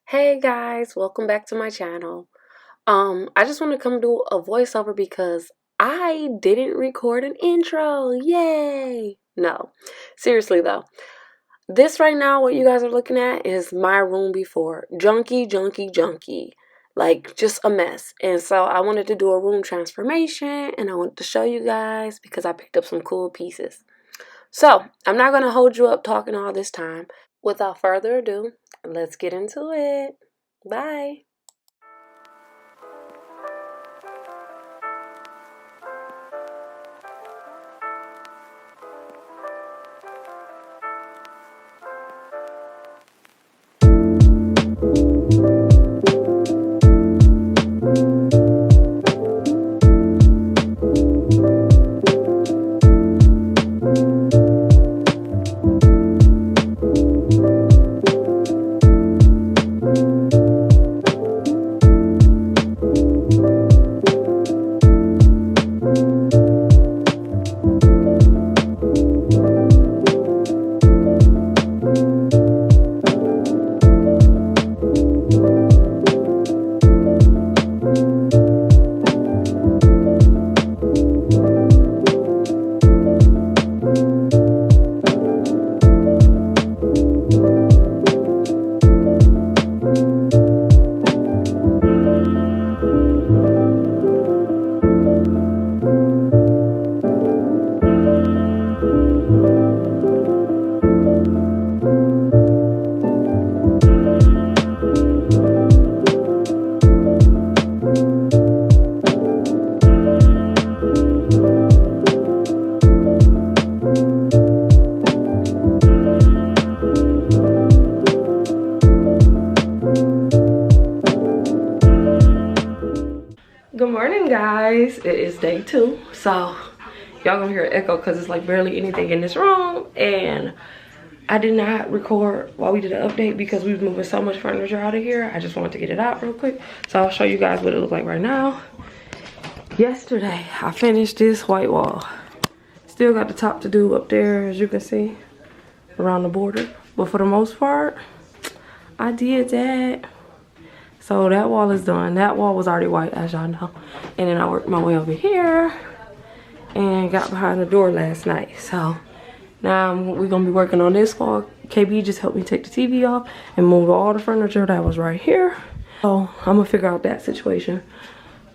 Hey guys, welcome back to my channel. I just want to come do a voiceover because I didn't record an intro. Yay! No, seriously though. This right now, what you guys are looking at is my room before. Junky, junky, junky. Like just a mess. And so I wanted to do a room transformation and I wanted to show you guys because I picked up some cool pieces. So I'm not going to hold you up talking all this time. Without further ado, let's get into it. Bye. Good morning, guys. It is day 2, so y'all gonna hear an echo because it's like barely anything in this room, and I did not record while we did an update because we was moving so much furniture out of here. I just wanted to get it out real quick, so I'll show you guys what it looked like right now. Yesterday I finished this white wall. Still got the top to do up there, as you can see, around the border, but for the most part I did that. So that wall is done. That wall was already white, as y'all know. And then I worked my way over here and got behind the door last night. So now we're gonna be working on this wall. KB just helped me take the TV off and move all the furniture that was right here. So I'm gonna figure out that situation.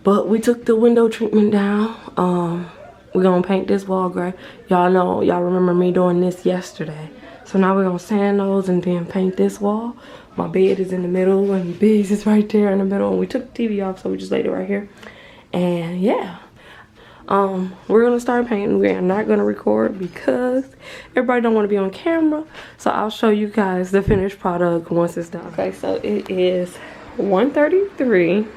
But we took the window treatment down. We're gonna paint this wall gray. Y'all know, y'all remember me doing this yesterday. So now we're gonna sand those and then paint this wall. My bed is in the middle and Biggs is right there in the middle. And we took the TV off, so we just laid it right here. And yeah, we're gonna start painting. We are not gonna record because everybody don't want to be on camera. So I'll show you guys the finished product once it's done. Okay, so it is 1:33.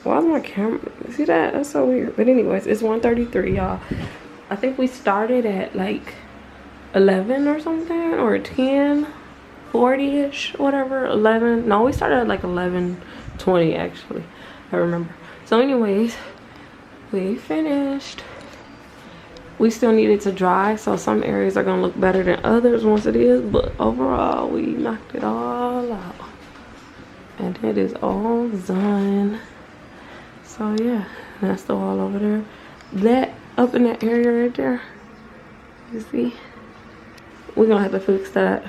Why is my camera? See that? That's so weird. But anyways, it's 1:33, y'all. I think we started at like 11 or something, or 10:40ish, whatever. 11. No, we started at like 11:20 actually. I remember. So anyways, we finished. We still need it to dry, so some areas are gonna look better than others once it is, but overall we knocked it all out and it is all done. So yeah, that's the wall over there. That up in that area right there, you see, we're gonna have to fix that.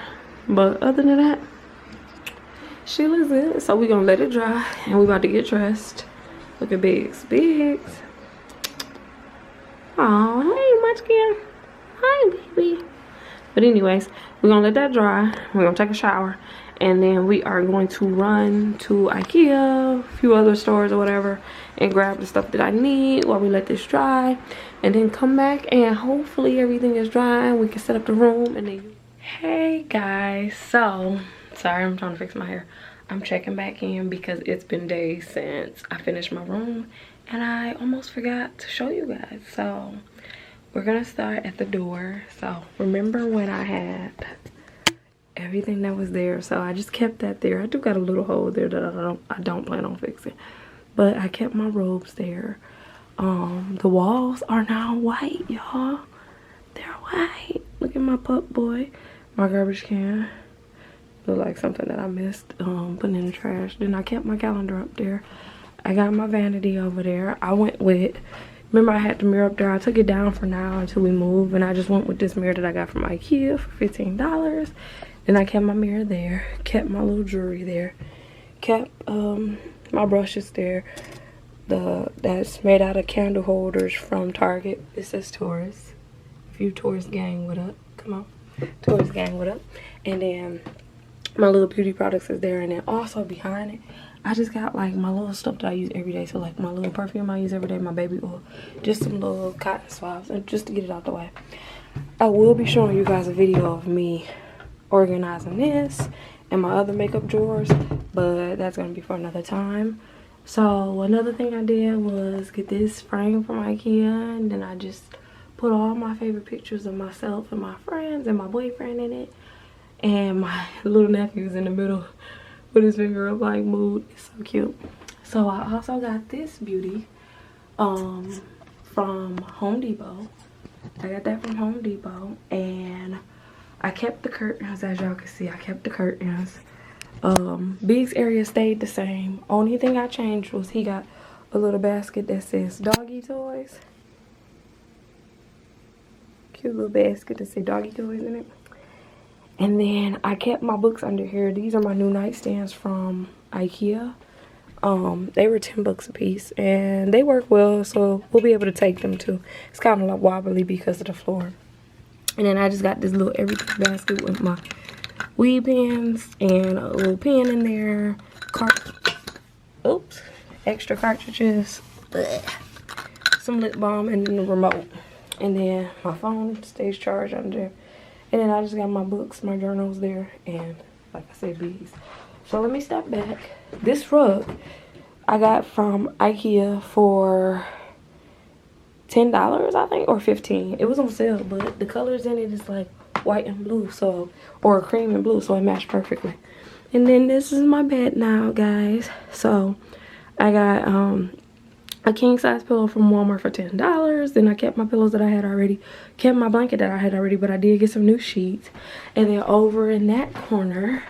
But other than that, Sheila's good. So we're gonna let it dry and we about to get dressed. Look at Biggs. Biggs. Oh, hey, Munchkin. Hi, baby. But anyways, we're gonna let that dry. We're gonna take a shower. And then we are going to run to Ikea, a few other stores or whatever, and grab the stuff that I need while we let this dry. And then come back and hopefully everything is dry and we can set up the room and then... Hey guys, so sorry, I'm trying to fix my hair. I'm checking back in because it's been days since I finished my room and I almost forgot to show you guys. So we're gonna start at the door. So remember when I had everything that was there? So I just kept that there. I do got a little hole there that I don't plan on fixing, but I kept my robes there. The walls are now white, y'all. They're white. Look at my pup boy. My garbage can. Look like something that I missed putting in the trash. Then I kept my calendar up there. I got my vanity over there. I went with, remember I had the mirror up there. I took it down for now until we move, and I just went with this mirror that I got from Ikea for $15. Then I kept my mirror there, kept my little jewelry there, kept my brushes there. That's made out of candle holders from Target. It says Taurus. If you Taurus gang, what up? Come on, Taurus gang, what up? And then my little beauty products is there, and then also behind it I just got like my little stuff that I use every day. So like my little perfume I use every day, my baby oil, just some little cotton swabs, and just to get it out the way. I will be showing you guys a video of me organizing this and my other makeup drawers, but that's gonna be for another time. So another thing I did was get this frame from Ikea, and then I just put all my favorite pictures of myself and my friends and my boyfriend in it, and my little nephew's in the middle with his finger up like mood. It's so cute. So I also got this beauty from Home Depot. I got that from Home Depot, and I kept the curtains. As y'all can see, I kept the curtains. Big's area stayed the same. Only thing I changed was he got a little basket that says doggy toys. Cute little basket that says doggy toys in it. And then I kept my books under here. These are my new nightstands from Ikea. They were $10 a piece, and they work well, so we'll be able to take them too. It's kind of like wobbly because of the floor. And then I just got this little everything basket with my weed pens and a little pen in there. Oops. Extra cartridges. Blech. Some lip balm, and then the remote. And then my phone stays charged under. And then I just got my books, my journals there, and like I said, bees. So let me step back. This rug I got from Ikea for $10, I think, or $15. It was on sale, but the colors in it is like white and blue, so, or cream and blue, so it matched perfectly. And then this is my bed now, guys. So I got a king size pillow from Walmart for $10. Then I kept my pillows that I had already, kept my blanket that I had already, but I did get some new sheets. And then over in that corner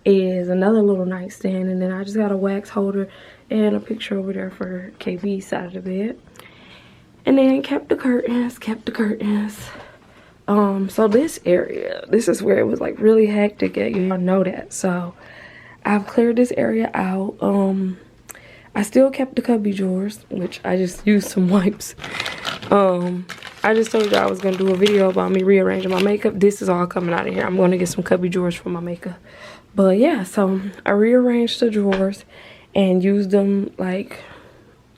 is another little nightstand, and then I just got a wax holder and a picture over there for KB's side of the bed. And then kept the curtains. So this area, this is where it was like really hectic at, you know that. So I've cleared this area out. I still kept the cubby drawers, which I just used some wipes. I just told you I was gonna do a video about me rearranging my makeup. This is all coming out of here. I'm gonna get some cubby drawers for my makeup. But yeah, so I rearranged the drawers and used them like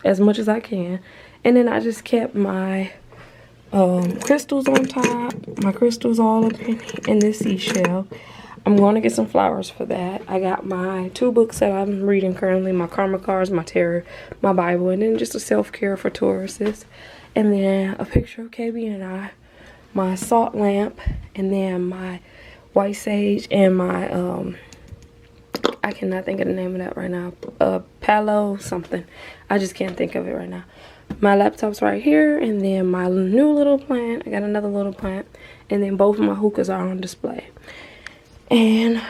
as much as I can. And then I just kept my crystals on top, my crystals all up in this seashell. I'm going to get some flowers for that. I got my 2 books that I'm reading currently, my Karma Cards, my Tarot, my Bible, and then just a self-care for Tauruses. And then a picture of KB and I, my salt lamp, and then my white sage, and my, I cannot think of the name of that right now, Palo something. I just can't think of it right now. My laptop's right here, and then my new little plant. I got another little plant, and then both of my hookahs are on display. And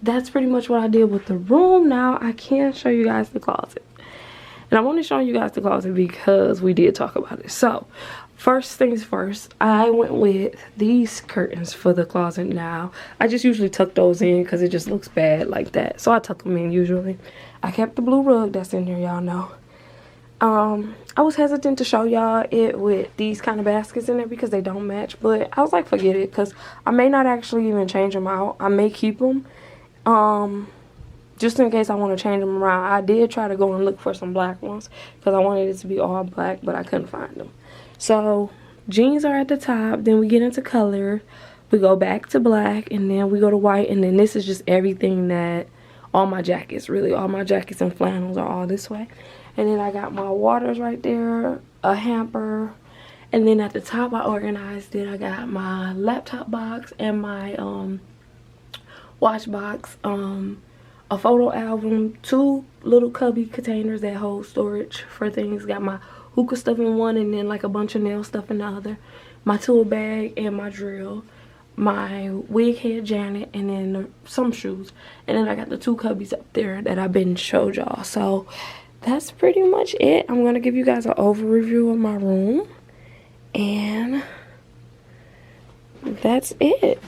that's pretty much what I did with the room. Now I can show you guys the closet, and I'm only showing you guys the closet because we did talk about it. So first things first, I went with these curtains for the closet. Now I just usually tuck those in because it just looks bad like that, so I tuck them in usually. I kept the blue rug that's in there, y'all know. I was hesitant to show y'all it with these kind of baskets in there because they don't match, but I was like, forget it, because I may not actually even change them out. I may keep them just in case I want to change them around. I did try to go and look for some black ones because I wanted it to be all black, but I couldn't find them. So jeans are at the top, then we get into color, we go back to black, and then we go to white, and then this is just everything that, all my jackets, really all my jackets and flannels are all this way. And then I got my waters right there, a hamper, and then at the top I organized it. I got my laptop box and my watch box, a photo album, 2 little cubby containers that hold storage for things. Got my hookah stuff in one, and then like a bunch of nail stuff in the other. My tool bag and my drill. my wig head Janet, and then some shoes, and then I got the 2 cubbies up there that I've been showed y'all. So that's pretty much it. I'm gonna give you guys an overview of my room, and that's it.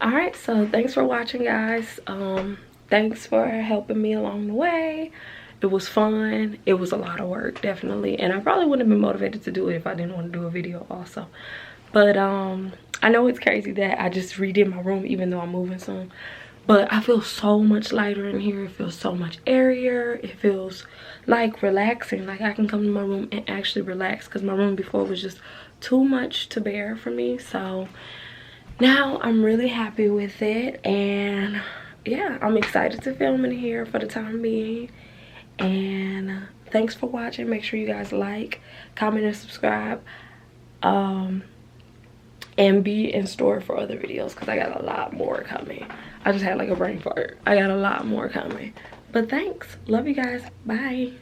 Alright, so thanks for watching, guys. Thanks for helping me along the way. It was fun. It was a lot of work, definitely, and I probably wouldn't have been motivated to do it if I didn't want to do a video also. But I know it's crazy that I just redid my room even though I'm moving soon, but I feel so much lighter in here. It feels so much airier. It feels like relaxing, like I can come to my room and actually relax, because my room before was just too much to bear for me. So now I'm really happy with it, and yeah, I'm excited to film in here for the time being. And thanks for watching. Make sure you guys like, comment, and subscribe, and be in store for other videos, because I got a lot more coming. I just had like a brain fart. I got a lot more coming. But thanks. Love you guys. Bye.